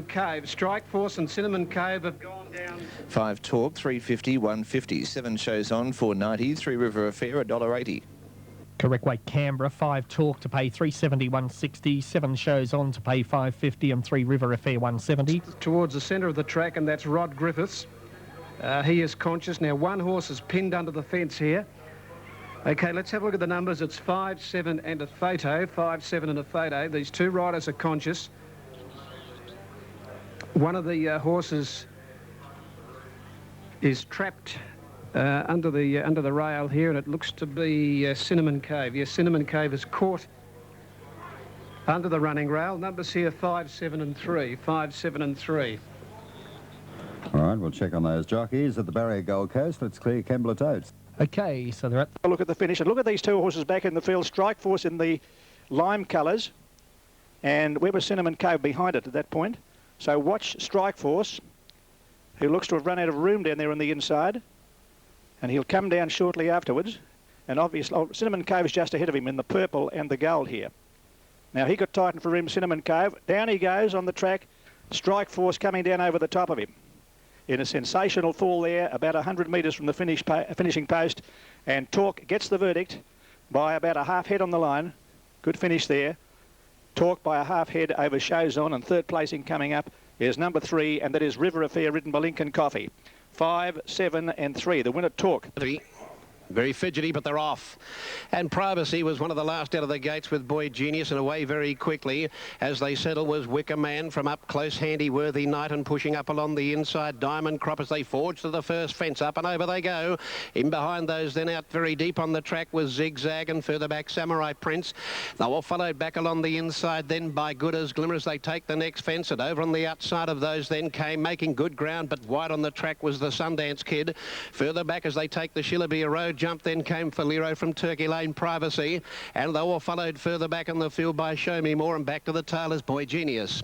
Cave, Strike Force and Cinnamon Cave have gone down. 5 Talk, 350, 150. 7 Shows On, 490. 3 River Affair, $1.80. Correct weight Canberra, 5 Talk to pay 370, 160. 7 Shows On to pay 550 and 3 River Affair 170. Towards the centre of the track, and that's Rod Griffiths. He is conscious. Now, one horse is pinned under the fence here. OK, let's have a look at the numbers. It's 5, 7 and a photo. 5, 7 and a photo. These two riders are conscious. One of the horses is trapped under the rail here, and it looks to be Cinnamon Cave. Yes, Cinnamon Cave is caught under the running rail. Numbers here 5, 7 and 3. 5, 7 and 3. All right, we'll check on those jockeys at the Barrier Gold Coast. Let's clear Kembla Toads. OK, so they're at... Look at the finish, and look at these two horses back in the field. Strike Force in the lime colours, and where was Cinnamon Cave behind it at that point? So watch Strike Force, who looks to have run out of room down there on the inside, and he'll come down shortly afterwards. And obviously, Cinnamon Cave is just ahead of him in the purple and the gold here. Now he got tightened for room, Cinnamon Cave. Down he goes on the track. Strike Force coming down over the top of him in a sensational fall there, about 100 metres from the finishing post. And Talk gets the verdict by about a half head on the line. Good finish there. Talk by a half head over Shows On, and third placing coming up is number 3, and that is River Affair, ridden by Lincoln Coffey. 5, 7 and 3. The winner, Talk. Very fidgety, but they're off. And Privacy was one of the last out of the gates with Boy Genius, and away very quickly as they settle was Wicker Man from up close, Handy Worthy Knight, and pushing up along the inside Diamond Crop as they forge to the first fence. Up and over they go. In behind those, then out very deep on the track was Zigzag, and further back Samurai Prince. They were followed back along the inside then by Good as Glimmer as they take the next fence, and over on the outside of those then came making good ground, but wide on the track was the Sundance Kid. Further back as they take the Shillabee Road jump, then came Falero from Turkey Lane Privacy, and they were followed further back in the field by Show Me More, and back to the tail is Boy Genius.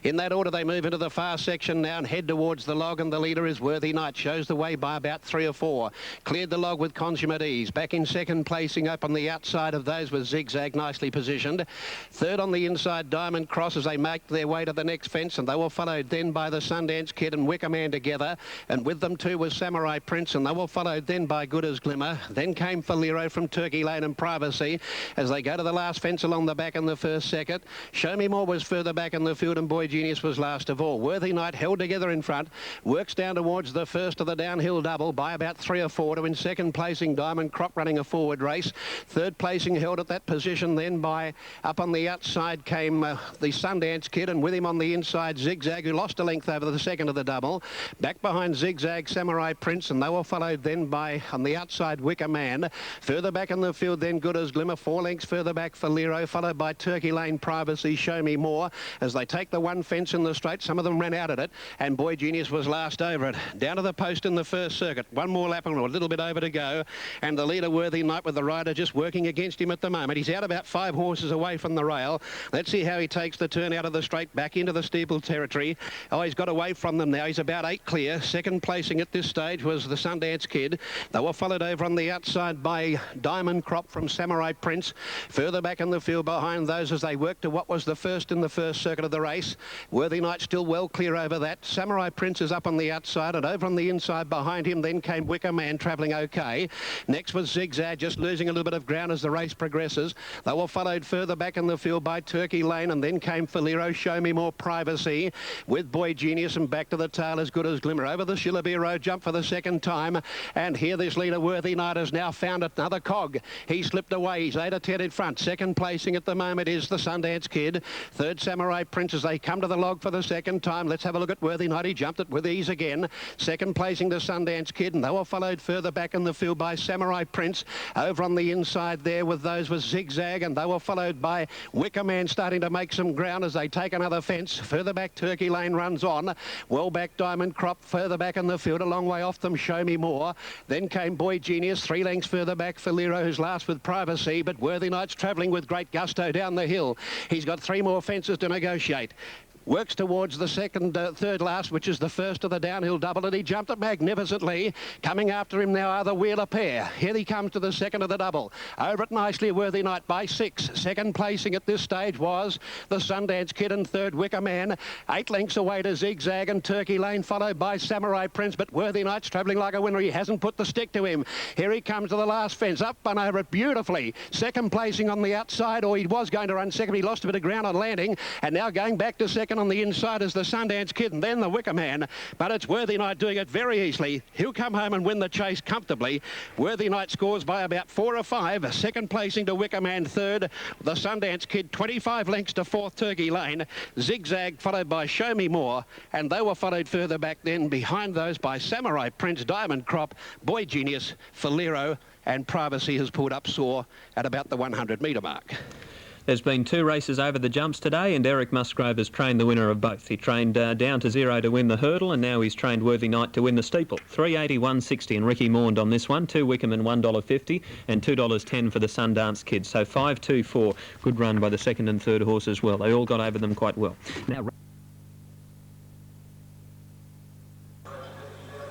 In that order they move into the far section now and head towards the log, and the leader is Worthy Knight, shows the way by about 3 or 4. Cleared the log with Consummate Ease. Back in second placing up on the outside of those was Zigzag, nicely positioned. Third on the inside Diamond Cross as they make their way to the next fence, and they were followed then by the Sundance Kid and Wicker Man together, and with them too was Samurai Prince, and they were followed then by Good as Glimmer. Then came Falero from Turkey Lane and Privacy as they go to the last fence along the back in the first second. Show Me More was further back in the field, and Boy Genius was last of all. Worthy Knight held together in front, works down towards the first of the downhill double by about 3 or 4 to in second placing Diamond Crop running a forward race. Third placing held at that position then by up on the outside came the Sundance Kid, and with him on the inside Zigzag, who lost a length over the second of the double. Back behind Zigzag Samurai Prince, and they were followed then by on the outside Wicker Man. Further back in the field then Good as Glimmer, 4 lengths further back Falero, followed by Turkey Lane Privacy, Show Me More as they take the one fence in the straight. Some of them ran out at it, and Boy Genius was last over it. Down to the post in the first circuit. One more lap and a little bit over to go, and the leader Worthy Knight with the rider just working against him at the moment. He's out about 5 horses away from the rail. Let's see how he takes the turn out of the straight back into the steeple territory. Oh, he's got away from them now. He's about 8 clear. Second placing at this stage was the Sundance Kid. They were followed over on the outside by Diamond Crop from Samurai Prince. Further back in the field behind those as they work to what was the first in the first circuit of the race. Worthy Knight still well clear over that. Samurai Prince is up on the outside, and over on the inside behind him then came Wicker Man travelling okay. Next was Zigzag, just losing a little bit of ground as the race progresses. They were followed further back in the field by Turkey Lane, and then came Falero, Show Me More Privacy with Boy Genius, and back to the tail as Good as Glimmer. Over the Shillabee Road jump for the second time, and here this leader Worthy Knight has now found another cog. He slipped away. He's 8 or 10 in front. Second placing at the moment is the Sundance Kid. Third Samurai Prince as they come to the log for the second time. Let's have a look at Worthy Knight. He jumped it with ease again. Second placing the Sundance Kid, and they were followed further back in the field by Samurai Prince. Over on the inside there with those was Zigzag, and they were followed by Wicker Man starting to make some ground as they take another fence. Further back Turkey Lane runs on. Well back Diamond Crop. Further back in the field, a long way off them, Show Me More. Then came Boy Genius. 3 lengths further back Falero, who's last with Privacy, but Worthy Knight's travelling with great gusto down the hill. He's got 3 more fences to negotiate. works towards the third last, which is the first of the downhill double, and he jumped it magnificently. Coming after him now are the Wheeler pair. Here he comes to the second of the double. Over it nicely, Worthy Night by 6. Second placing at this stage was the Sundance Kid, and third Wicker Man. 8 lengths away to Zigzag and Turkey Lane, followed by Samurai Prince, but Worthy Night's travelling like a winner. He hasn't put the stick to him. Here he comes to the last fence, up and over it beautifully. Second placing on the outside, or he was going to run second. He lost a bit of ground on landing, and now going back to second on the inside is the Sundance Kid and then the Wicker Man. But it's Worthy Night doing it very easily. He'll come home and win the chase comfortably. Worthy Night scores by about 4 or 5. Second placing to Wicker Man, third. The Sundance Kid, 25 lengths to fourth, Turkey Lane. Zigzag followed by Show Me More, and they were followed further back then behind those by Samurai Prince, Diamond Crop, Boy Genius, Falero, and Privacy has pulled up sore at about the 100-metre mark. There's been 2 races over the jumps today, and Eric Musgrove has trained the winner of both. He trained down to 0 to win the hurdle, and now he's trained Worthy Night to win the steeple. 380, 160, and Ricky Maund on this one. 2 Wickerman, $1.50, and $2.10 for the Sundance Kid. So 5, 2, 4. Good run by the second and third horse as well. They all got over them quite well. Now.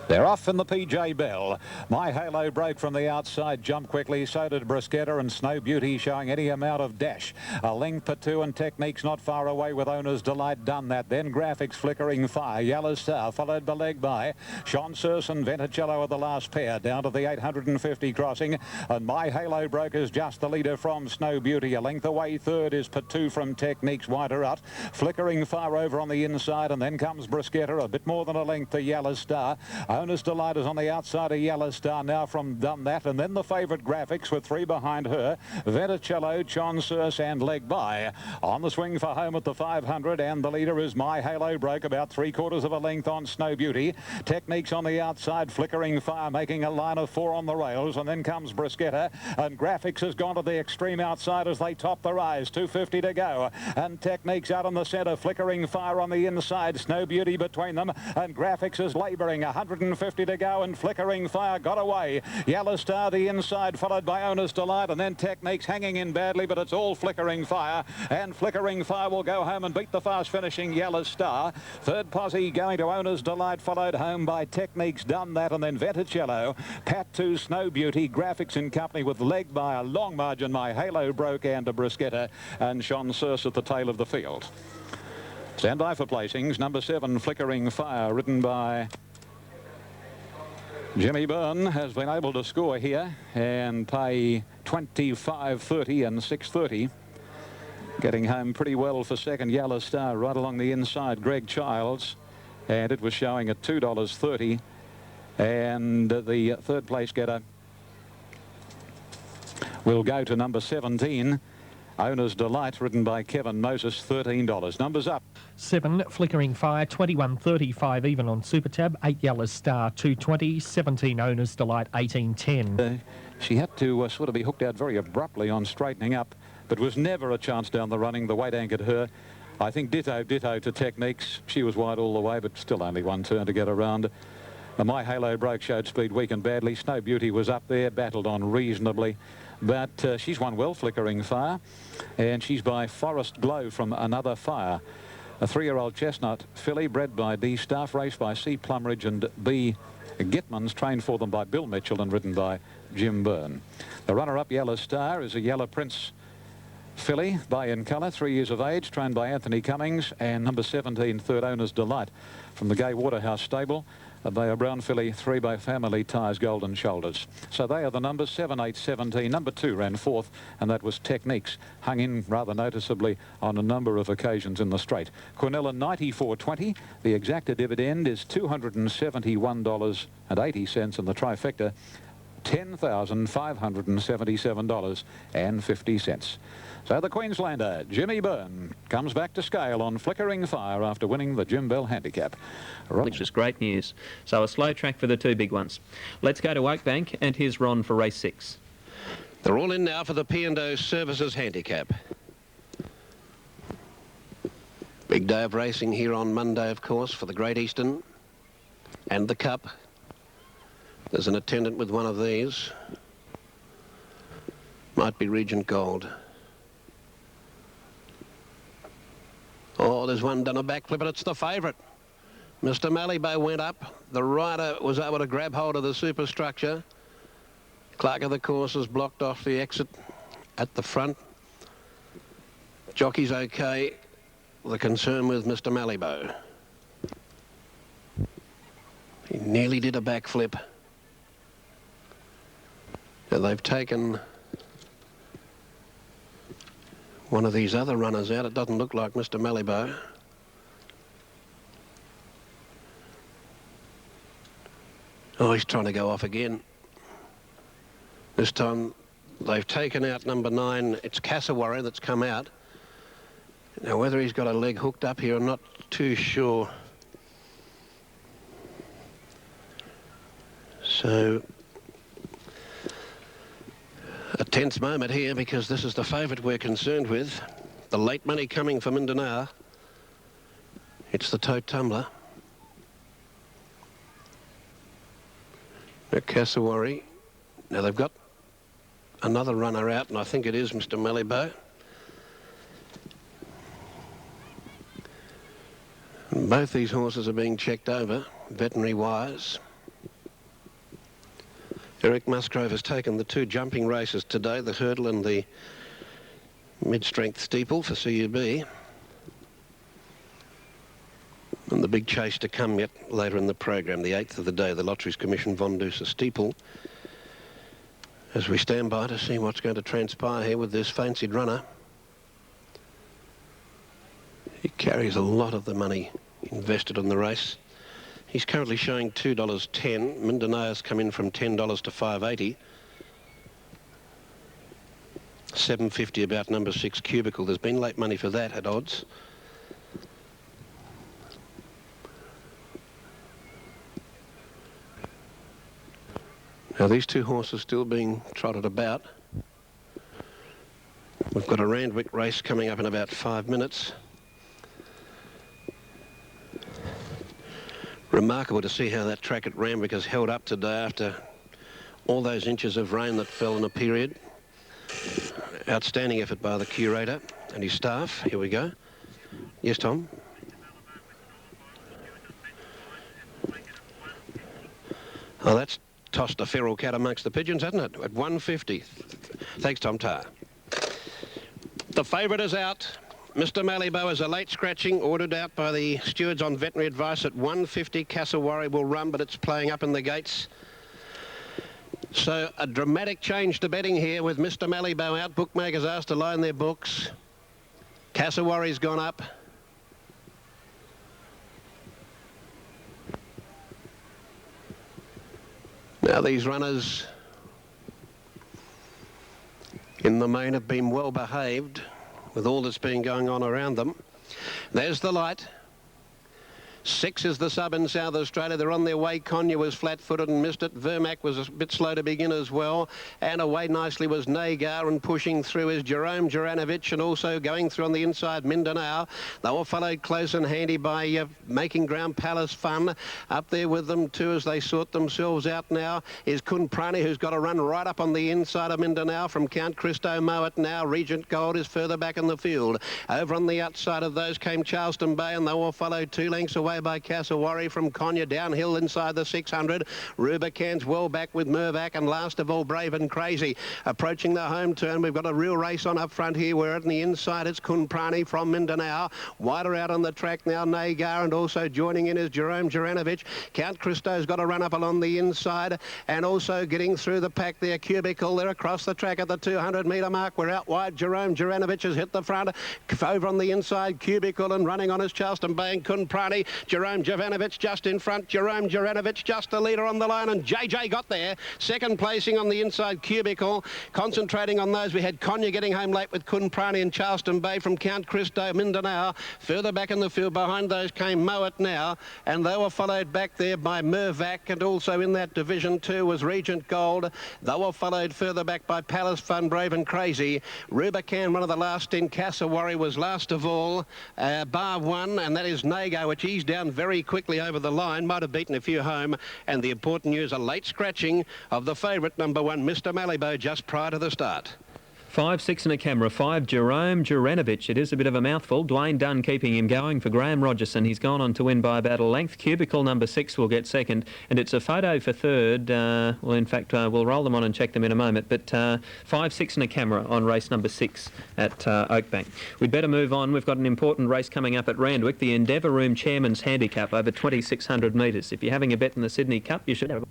They're off in the PJ Bell. My Halo broke from the outside, jumped quickly, so did Bruschetta, and Snow Beauty showing any amount of dash. A length per 2 and Technique's not far away with Owner's Delight done that. Then Graphics Flickering Fire, Yellow Star followed by Leg By. Chanceuse and Venticello are the last pair down to the 850 crossing, and My Halo broke is just the leader from Snow Beauty. A length away third is per 2 from Technique's wider out. Flickering Fire over on the inside, and then comes Bruschetta, a bit more than a length to Yellow Star. Owner's Delight is on the outside of Yellow Star now from Done That, and then the favourite Graphics with 3 behind her. Venticello, Chanceuse and Leg By. On the swing for home at the 500, and the leader is My Halo broke about 3/4 of a length on Snow Beauty. Technique's on the outside, Flickering Fire making a line of 4 on the rails, and then comes Bruschetta, and Graphics has gone to the extreme outside as they top the rise. 250 to go, and Technique's out on the centre, Flickering Fire on the inside, Snow Beauty between them, and Graphics is labouring. 150 to go, and Flickering Fire got away. Yellow Star the inside, followed by Owner's Delight, and then Technique's hanging in badly, but it's all Flickering Fire, and Flickering Fire will go home and beat the fast finishing Yellow Star. Third posse going to Owner's Delight, followed home by Technique's Done That, and then Venticello, Pat 2, Snow Beauty, Graphics in company with Leg By a long margin. My Halo broke, and a Bruschetta, and Chanceuse at the tail of the field. Stand by for placings. Number 7, Flickering Fire, ridden by Jimmy Byrne, has been able to score here and pay 25.30 and 6.30. Getting home pretty well for second. Yellow Star right along the inside, Greg Childs, and it was showing at $2.30. And the third place getter will go to number 17, Owner's Delight, ridden by Kevin Moses, $13. Numbers up. 7, Flickering Fire, 21.35 even on Super Tab. 8, Yellow Star, 2.20. 17, Owner's Delight, 18.10. She had to sort of be hooked out very abruptly on straightening up, but was never a chance down the running. The weight anchored her. I think ditto to Techniques. She was wide all the way, but still only one turn to get around. My Halo broke, showed speed weak and badly. Snow Beauty was up there, battled on reasonably. But she's won well, Flickering Fire, and she's by Forest Glow from Another Fire. A 3-year-old chestnut filly bred by D. Staff, raced by C. Plumridge and B. Gitmans, trained for them by Bill Mitchell and ridden by Jim Byrne. The runner-up, Yellow Star, is a Yellow Prince filly, by in colour, 3 years of age, trained by Anthony Cummings, and number 17, Third Owner's Delight from the Gay Waterhouse stable. They are brown filly, 3 by Family Ties, Golden Shoulders. So they are the numbers, 7, 8, 17. Number 2 ran 4th, and that was Techniques, hung in rather noticeably on a number of occasions in the straight. Quinella, 94.20. The exacta dividend is $271.80, and the trifecta, $10,577.50. So the Queenslander, Jimmy Byrne, comes back to scale on Flickering Fire after winning the Jim Bell Handicap. Which is great news. So a slow track for the 2 big ones. Let's go to Oakbank, and here's Ron for race 6. They're all in now for the P&O Services Handicap. Big day of racing here on Monday, of course, for the Great Eastern and the Cup. There's an attendant with one of these. Might be Regent Gold. Oh, there's one done a backflip, and it's the favourite. Mr. Malibo went up. The rider was able to grab hold of the superstructure. Clerk of the course has blocked off the exit at the front. Jockey's okay. The concern with Mr. Malibo. He nearly did a backflip. Now they've taken one of these other runners out. It doesn't look like Mr. Malibo. Oh, he's trying to go off again. This time they've taken out number 9. It's Cassowary that's come out. Now whether he's got a leg hooked up here, I'm not too sure. So a tense moment here because this is the favourite we're concerned with. The late money coming from Mindanao. It's the Tote Tumbler. Now Cassowary. Now they've got another runner out, and I think it is Mr. Malibo. And both these horses are being checked over, veterinary-wise. Eric Musgrove has taken the 2 jumping races today, the hurdle and the mid-strength steeple for CUB. And the big chase to come yet later in the program, the 8th of the day, the Lotteries Commission Von Duser steeple. As we stand by to see what's going to transpire here with this fancied runner. He carries a lot of the money invested in the race. He's currently showing $2.10. Mindanao's come in from $10 to $5.80. $7.50 about number 6 Cubicle. There's been late money for that at odds. Now these 2 horses still being trotted about. We've got a Randwick race coming up in about 5 minutes. Remarkable to see how that track at Randwick has held up today after all those inches of rain that fell in a period. Outstanding effort by the curator and his staff. Here we go. Yes, Tom? Oh, that's tossed a feral cat amongst the pigeons, hasn't it? At 150. Thanks, Tom Tarr. The favourite is out. Mr. Malibo is a late scratching, ordered out by the stewards on veterinary advice at 150. Cassowary will run, but it's playing up in the gates. So a dramatic change to betting here with Mr. Malibo out. Bookmakers asked to line their books. Cassowary's gone up. Now these runners in the main have been well behaved with all that's been going on around them. There's the light. 6 is the sub in South Australia. They're on their way. Konya was flat-footed and missed it. Vermac was a bit slow to begin as well. And away nicely was Nagar, and pushing through is Jerome Juranovic, and also going through on the inside Mindanao. They were followed close and handy by Making Ground Palace Fun. Up there with them too as they sort themselves out now is Kunprani, who's got a run right up on the inside of Mindanao from Count Christo Mowat now. Regent Gold is further back in the field. Over on the outside of those came Charleston Bay, and they were followed 2 lengths away by Cassowary from Konya downhill inside the 600. Rubicans well back with Mervac, and last of all Brave and Crazy. Approaching the home turn, we've got a real race on up front here, where on the inside it's Kunprani from Mindanao. Wider out on the track now Nagar, and also joining in is Jerome Juranovic. Count Christo's got a run up along the inside, and also getting through the pack there Cubicle. They're across the track at the 200 metre mark. We're out wide. Jerome Juranovic has hit the front. Over on the inside Cubicle, and running on is Charleston Bay and Kunprani. Jerome Juranovic just in front. Jerome Juranovic just the leader on the line, and JJ got there. Second placing on the inside Cubicle. Concentrating on those, we had Konya getting home late with Kunprani and Charleston Bay from Count Christo Mindanao. Further back in the field behind those came Mowat now, and they were followed back there by Mervac, and also in that division too was Regent Gold. They were followed further back by Palace Fun, Brave and Crazy. Rubicon, one of the last in. Cassowary was last of all, bar one, and that is Nago, which he's down very quickly over the line. Might have beaten a few home. And the important news, a late scratching of the favourite number 1, Mr. Malibo, just prior to the start. 5, 6 and a camera. 5, Jerome Juranovic. It is a bit of a mouthful. Dwayne Dunn keeping him going for Graham Rogerson. He's gone on to win by about a length. Cubicle number 6 will get second. And it's a photo for third. Well, in fact, we'll roll them on and check them in a moment. But 5, 6 and a camera on race number 6 at Oakbank. We'd better move on. We've got an important race coming up at Randwick, the Endeavour Room Chairman's Handicap over 2,600 metres. If you're having a bet in the Sydney Cup, you should have a...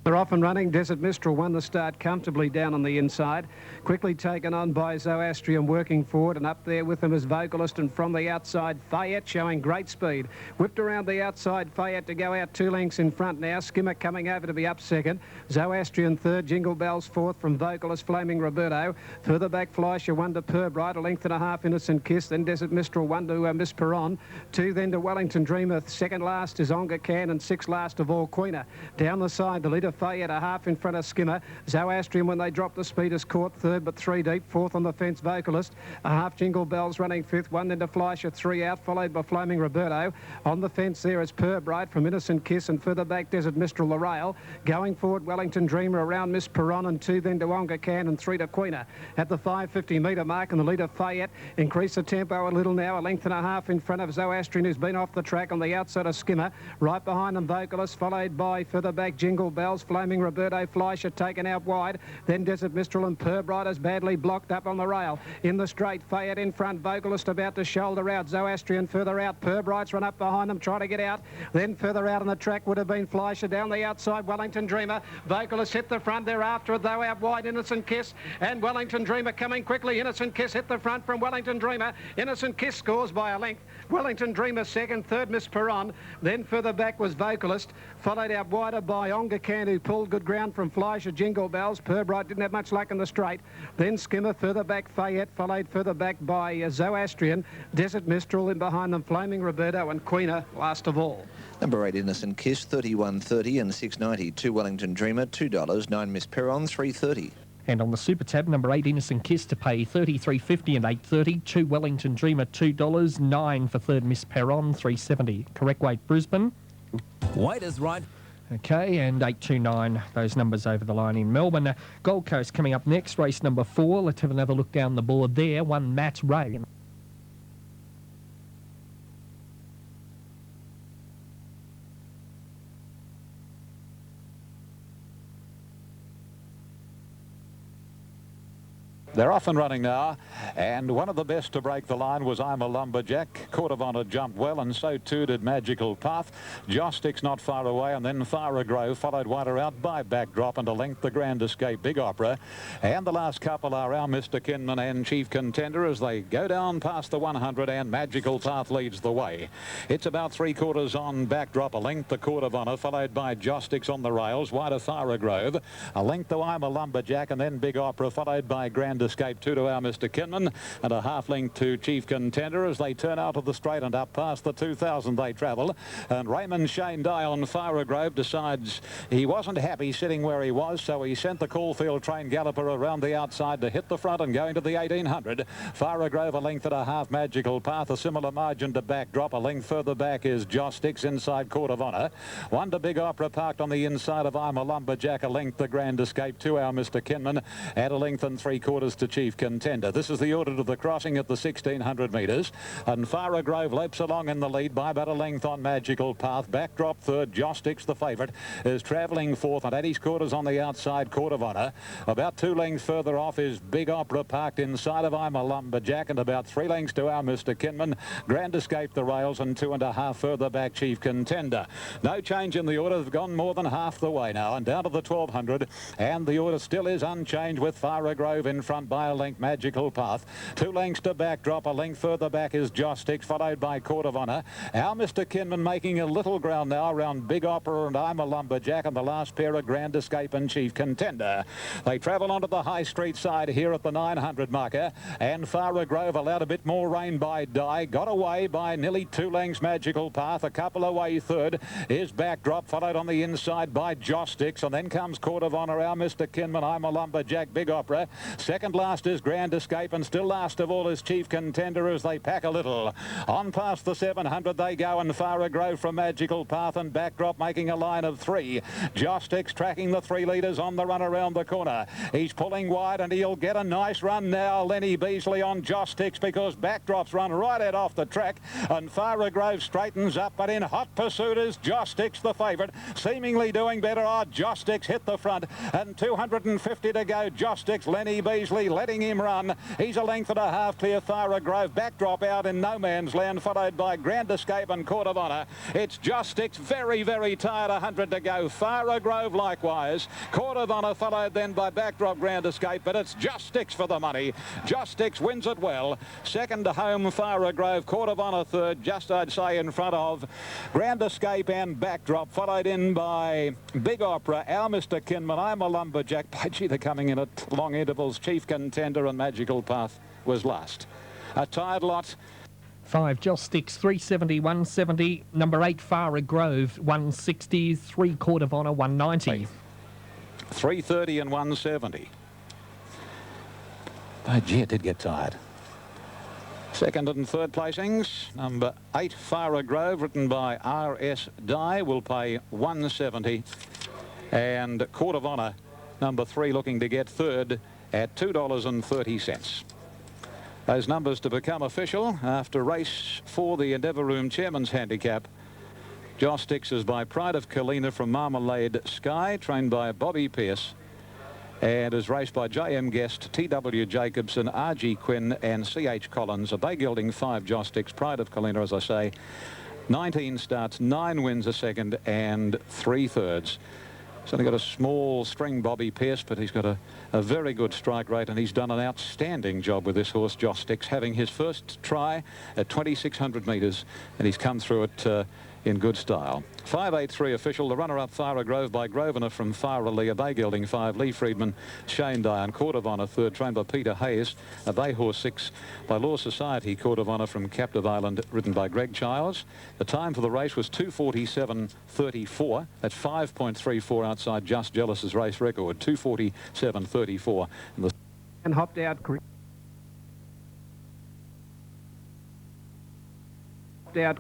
They're off and running. Desert Mistral won the start comfortably down on the inside. Quickly taken on by Zoroastrian working forward, and up there with them is Vocalist, and from the outside Fayette showing great speed. Whipped around the outside, Fayette to go out 2 lengths in front now. Skimmer coming over to be up second. Zoroastrian third, Jingle Bells fourth from Vocalist, Flaming Roberto. Further back Fleischer, 1 to Purbright, a length and a half Innocent Kiss. Then Desert Mistral, 1 to Miss Perron. 2 then to Wellington Dreamer. Second last is Onga Can, and 6 last of all Queener. Down the side, the leader Fayette a half in front of Skimmer. Zoroastrian, when they drop the speed, is caught third, but 3 deep. Fourth on the fence, Vocalist. A half Jingle Bells running fifth. 1 then to Fleischer, 3 out, followed by Flaming Roberto. On the fence there is Purbright from Innocent Kiss, and further back Desert Mistral, the rail. Going forward, Wellington Dreamer around Miss Perron, and 2 then to Onga Can, and 3 to Queener. At the 550 metre mark, and the leader Fayette increased the tempo a little now. A length and a half in front of Zoroastrian, who's been off the track on the outside of Skimmer. Right behind them, Vocalist, followed by further back Jingle Bells, Flaming Roberto, Fleischer taken out wide. Then Desert Mistral and Purbright is badly blocked up on the rail. In the straight, Fayette in front, Vocalist about to shoulder out. Zoroastrian further out. Purbright's run up behind them, trying to get out. Then further out on the track would have been Fleischer. Down the outside, Wellington Dreamer. Vocalist hit the front thereafter, though out wide, Innocent Kiss. And Wellington Dreamer coming quickly. Innocent Kiss hit the front from Wellington Dreamer. Innocent Kiss scores by a length. Wellington Dreamer second, third Miss Perron. Then further back was Vocalist, followed out wider by Onga Can, who pulled good ground from Fleischer. Jingle Bells. Purbright didn't have much luck in the straight. Then Skimmer, further back Fayette, followed further back by Zoroastrian. Desert Mistral, in behind them Flaming Roberto, and Queener last of all. Number 8, Innocent Kiss, 31.30 and 6.90. 2 Wellington Dreamer, $2. 9 Miss Perron, 3.30. And on the Super Tab, number 8, Innocent Kiss to pay $33.50 and 8.30. 2 Wellington Dreamer, $2. 9 for third Miss Perron, $3.70. Correct weight, Brisbane. Weight is right. Okay, and 829, those numbers over the line in Melbourne. Gold Coast coming up next, race number 4. Let's have another look down the board there. 1, Matt Ray. They're off and running now, and one of the best to break the line was I'm a Lumberjack. Court of Honour jumped well, and so too did Magical Path. Jostick's not far away, and then Fara Grove, followed wider out by Backdrop, and a length the Grand Escape Big Opera. And the last couple are our Mr. Kinman and Chief Contender as they go down past the 100, and Magical Path leads the way. It's about 3/4 on Backdrop, a length the Court of Honour, followed by Jostick's on the rails, wider Fara Grove. A length to I'm a Lumberjack, and then Big Opera, followed by Grand Escape 2 to our Mr. Kinman, and a half length to Chief Contender as they turn out of the straight and up past the 2,000 they travel. And Raymond Shane Dye on Fara Grove decides he wasn't happy sitting where he was, so he sent the Caulfield train galloper around the outside to hit the front and going to the 1800. Fara Grove a length and a half, Magical Path, a similar margin to Backdrop. A length further back is Jostick's inside Court of Honour. 1 to Big Opera parked on the inside of I'm a Lumberjack, a length the Grand Escape to our Mr. Kinman, and a length and 3/4 to Chief Contender. This is the order to the crossing at the 1,600 metres, and Fara Grove leaps along in the lead by about a length on Magical Path. Backdrop third, Jostick's the favourite, is travelling fourth, and at his quarters on the outside, Court of Honour. About 2 lengths further off is Big Opera parked inside of I'm a Lumberjack, and about 3 lengths to our Mr. Kinman. Grand Escape the rails, and 2.5 further back, Chief Contender. No change in the order. They've gone more than half the way now, and down to the 1,200, and the order still is unchanged with Fara Grove in front by a length, Magical Path. 2 lengths to Backdrop. A length further back is Jostick's, followed by Court of Honour. Our Mr. Kinman making a little ground now around Big Opera and I'm a Lumberjack, and the last pair are Grand Escape and Chief Contender. They travel onto the High Street side here at the 900 marker, and Fara Grove allowed a bit more rain by Dye. Got away by nearly 2 lengths, Magical Path. A couple away third is Backdrop, followed on the inside by Jostick's, and then comes Court of Honour, our Mr. Kinman, I'm a Lumberjack, Big Opera. Second Second last is Grand Escape, and still last of all is Chief Contender as they pack a little. On past the 700 they go, and Farah Grove from Magical Path and Backdrop making a line of 3. Jostix tracking the 3 leaders on the run around the corner. He's pulling wide and he'll get a nice run now. Lenny Beasley on Jostix, because Backdrop's run right out off the track, and Farah Grove straightens up, but in hot pursuit is Jostix, the favourite, seemingly doing better. Jostix hit the front, and 250 to go. Jostix, Lenny Beasley letting him run. He's a length and a half clear. Farah Grove, Backdrop out in no man's land, followed by Grand Escape and Court of Honour. It's Jostix, very, very tired, 100 to go. Farah Grove likewise. Court of Honour followed then by Backdrop, Grand Escape, but it's Jostix for the money. Jostix wins it well. Second to home, Farah Grove. Court of Honour third, just I'd say in front of Grand Escape and Backdrop, followed in by Big Opera, Our Mr. Kinman, I'm a Lumberjack. By gee, they're coming in at long intervals. Chief Contender and Magical Path was last. A tired lot. 5 Jostix, 370, 170. Number 8 Farah Grove, 160. 3 Court of Honour, 190. 330 and 170. Oh gee, it did get tired. Second and third placings. Number 8 Farah Grove, written by R.S. Dye, will pay 170. And Court of Honour, number 3, looking to get third at $2.30. Those numbers to become official after race 4, the Endeavour Room Chairman's Handicap. Jostix is by Pride of Kalina from Marmalade Sky, trained by Bobby Pearce, and is raced by J.M. Guest, T.W. Jacobson, R.G. Quinn and C.H. Collins. A bay gilding 5 Jostix, Pride of Kalina, as I say. 19 starts, 9 wins a second and 3/3. He's only got a small string, Bobby Pearce, but he's got a very good strike rate, and he's done an outstanding job with this horse, Jostix, having his first try at 2,600 metres, and he's come through it in good style. 583 official. The runner-up Farah Grove by Grosvenor from Farah Lee. A bay gelding 5 Lee Friedman, Shane Diane. Court of Honour third, trained by Peter Hayes. A bay horse 6 by Law Society. Court of Honour from Captive Island, ridden by Greg Childs. The time for the race was 2:47.34. That's 5.34 outside Just Jealous's race record. 2:47.34. And hopped out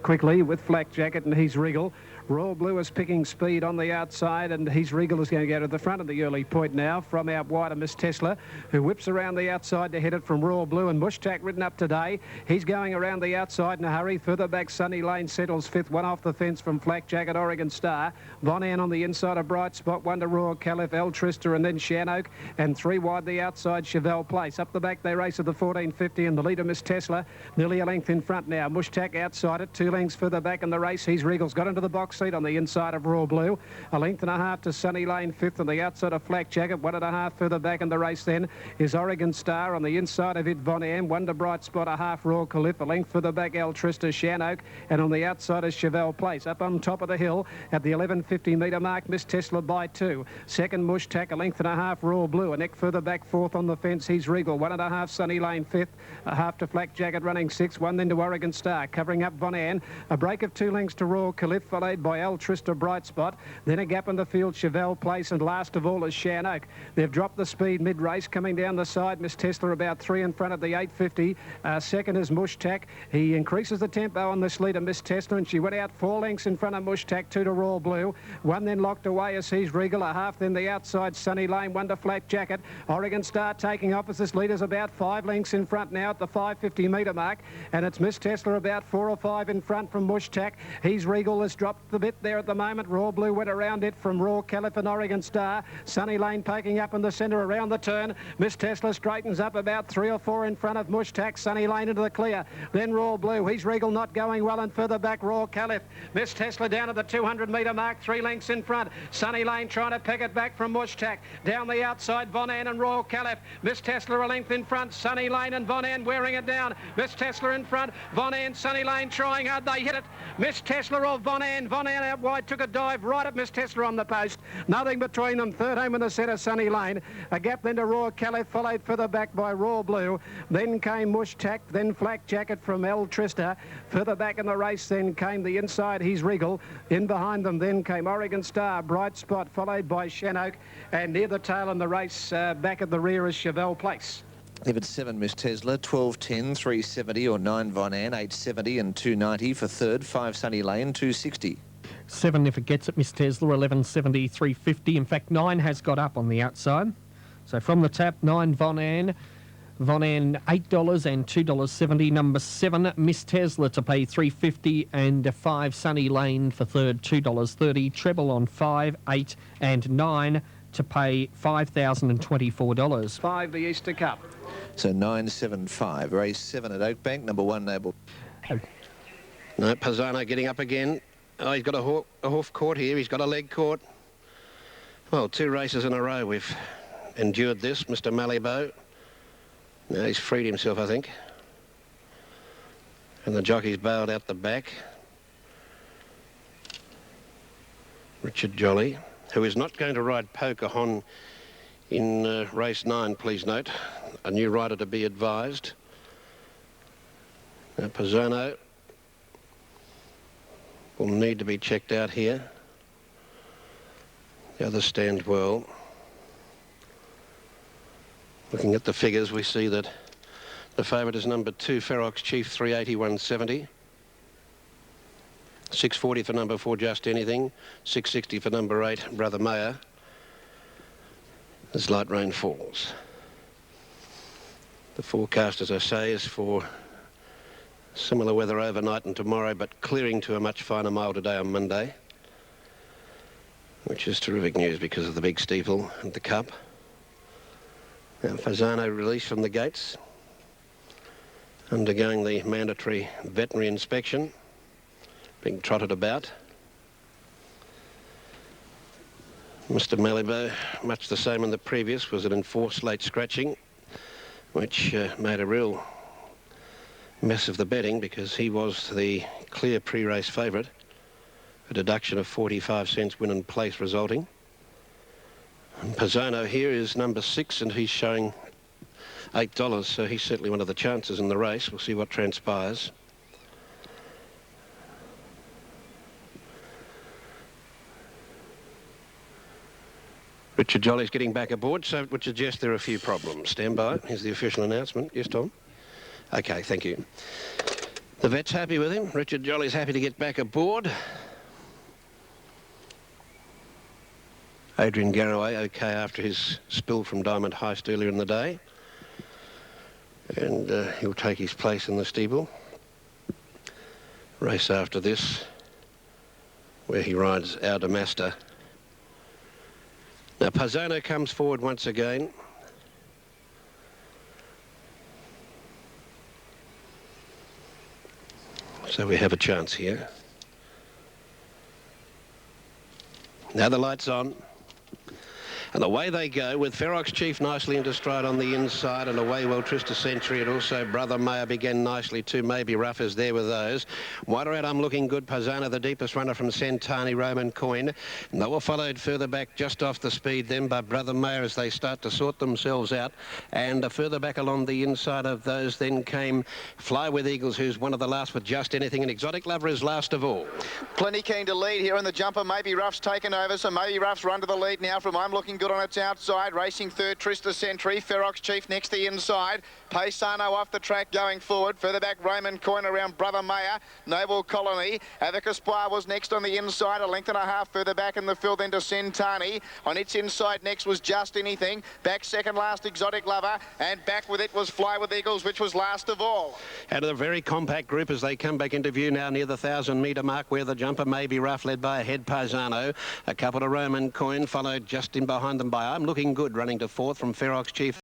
quickly with Flak Jacket and He's Regal. Royal Blue is picking speed on the outside, and He's Regal is going to go to the front of the early point now from out wide of Miss Tesla, who whips around the outside to head it from Royal Blue, and Mushtak ridden up today. He's going around the outside in a hurry. Further back, Sunny Lane settles 5th, 1 off the fence from Flak Jacket, Oregon Star. Von Ann on the inside, a bright spot. Wonder Royal Caliph, El Trista, and then Shanoak, and 3 wide the outside, Chevelle Place. Up the back they race at the 14.50, and the leader Miss Tesla nearly a length in front now. Mushtak outside it, 2 lengths further back in the race. He's Regal's got into the box seat on the inside of Royal Blue. A length and a half to Sunny Lane 5th on the outside of Flak Jacket. 1.5 further back in the race then is Oregon Star. On the inside of it, Von Am. Wonder Bright Spot, a half Royal Caliph. A length further back, El Trista, Shanoak. And on the outside is Chevelle Place. Up on top of the hill at the 11.50 metre mark, Miss Tesla by 2. Second, Mushtak, a length and a half, Royal Blue. A neck further back, 4th on the fence, He's Regal. 1.5, Sunny Lane 5th. A half to Flak Jacket running 6th. 1 then to Oregon Star. Covering up Von Am. A break of 2 lengths to Royal Caliph, followed by El Trista, Bright Spot. Then a gap in the field, Chevelle Place, and last of all is Shanoak. They've dropped the speed mid-race. Coming down the side, Miss Tesla about 3 in front of the 8.50. Second is Mushtak. He increases the tempo on this leader, Miss Tesla, and she went out 4 lengths in front of Mushtak, 2 to Royal Blue. 1 then locked away as He's Regal. A half then the outside, Sunny Lane. 1 to Flak Jacket. Oregon Star taking off as this leader's about 5 lengths in front now at the 5.50 metre mark, and it's Miss Tesla about 4 or 5 in front from Mushtak. He's Regal has dropped the bit there at the moment. Royal Blue went around it from Raw Caliph and Oregon Star. Sunny Lane poking up in the centre around the turn. Miss Tesla straightens up about 3 or 4 in front of Mushtak. Sunny Lane into the clear. Then Royal Blue. He's Regal not going well, and further back Raw Caliph. Miss Tesla down at the 200 metre mark, 3 lengths in front. Sunny Lane trying to pick it back from Mushtak. Down the outside, Von Ann and Royal Caliph. Miss Tesla a length in front. Sunny Lane and Von Ann wearing it down. Miss Tesla in front. Von Ann, Sunny Lane trying hard. They hit it. Miss Tesla or Von Ann. Von Ann out wide, took a dive right at Miss Tesla on the post. Nothing between them. Third home in the centre, Sunny Lane. A gap then to Royal Caliph, followed further back by Royal Blue. Then came Mushtak, then Flak Jacket from El Trista. Further back in the race then came the inside, He's Regal. In behind them then came Oregon Star, Bright Spot, followed by Shanoak. And near the tail in the race, back at the rear is Chevelle Place. If it's 7, Miss Tesla, 12.10, 370, or 9 Von Ann, 870 and 290 for third. 5 Sunny Lane, 260. 7 if it gets it, Miss Tesla, 11.70, 350. In fact, 9 has got up on the outside. So from the tap, 9 Von Ann. Von Ann, $8 and $2.70. Number 7, Miss Tesla to pay $3.50 and 5 Sunny Lane for third, $2.30. Treble on 5, 8 and 9 to pay $5,024. 5, the Easter Cup. So 975. Race 7 at Oakbank. Number 1, Noble. No, Pisano getting up again. Oh, he's got a hoof caught here. He's got a leg caught. Well, 2 races in a row we've endured this, Mr. Malibu. Now he's freed himself, I think. And the jockey's bailed out the back. Richard Jolly, who is not going to ride Pocahontas in race 9, please note. A new rider to be advised. Now Pisano will need to be checked out here. The others stand well. Looking at the figures, we see that the favourite is number 2, Ferox Chief, 380-170. 640 for number 4, Just Anything. 660 for number 8, Brother Mayer, as light rain falls. The forecast, as I say, is for similar weather overnight and tomorrow, but clearing to a much finer mile today on Monday, which is terrific news because of the big steeple and the Cup. Now Fasano released from the gates, undergoing the mandatory veterinary inspection, being trotted about. Mr. Malibu, much the same in the previous, was an enforced late scratching, which made a real mess of the betting because he was the clear pre-race favourite, a deduction of 45 cents win and place resulting. And Pisano here is number 6 and he's showing $8, so he's certainly one of the chances in the race. We'll see what transpires. Richard Jolly's getting back aboard, so it would suggest there are a few problems. Stand by. Here's the official announcement. Yes, Tom? OK, thank you. The vet's happy with him. Richard Jolly's happy to get back aboard. Adrian Garraway OK after his spill from Diamond Heist earlier in the day. And he'll take his place in the steeple. Race after this, where he rides Our Damaster. Now Pisano comes forward once again. So we have a chance here. Now the light's on. And away they go with Ferox Chief nicely into stride on the inside, and away Well Trista Century, and also Brother Mayer began nicely too. Maybe Rough is there with those. Wider out, I'm Looking Good. Pisano, the deepest runner from Santani, Roman Coin. And they were followed further back just off the speed then by Brother Mayer as they start to sort themselves out. And further back along the inside of those then came Fly With Eagles, who's one of the last with Just Anything, and Exotic Lover is last of all. Plenty keen to lead here in the jumper. Maybe Rough's taken over, so maybe Rough's run to the lead now from I'm Looking Good on its outside. Racing third, Trista Century. Ferox Chief next the inside. Paisano off the track going forward. Further back, Roman Coin around Brother Mayer. Noble Colony. Avicus Bar was next on the inside. A length and a half further back in the field then to Sentani. On its inside next was Just Anything. Back second last, Exotic Lover. And back with it was Fly With Eagles, which was last of all. Out of the very compact group as they come back into view now near the 1,000-metre mark where the jumper may be Rough, led by a head Paisano. A couple to Roman Coin, followed just in behind them by I'm Looking Good, running to fourth from Ferox Chief.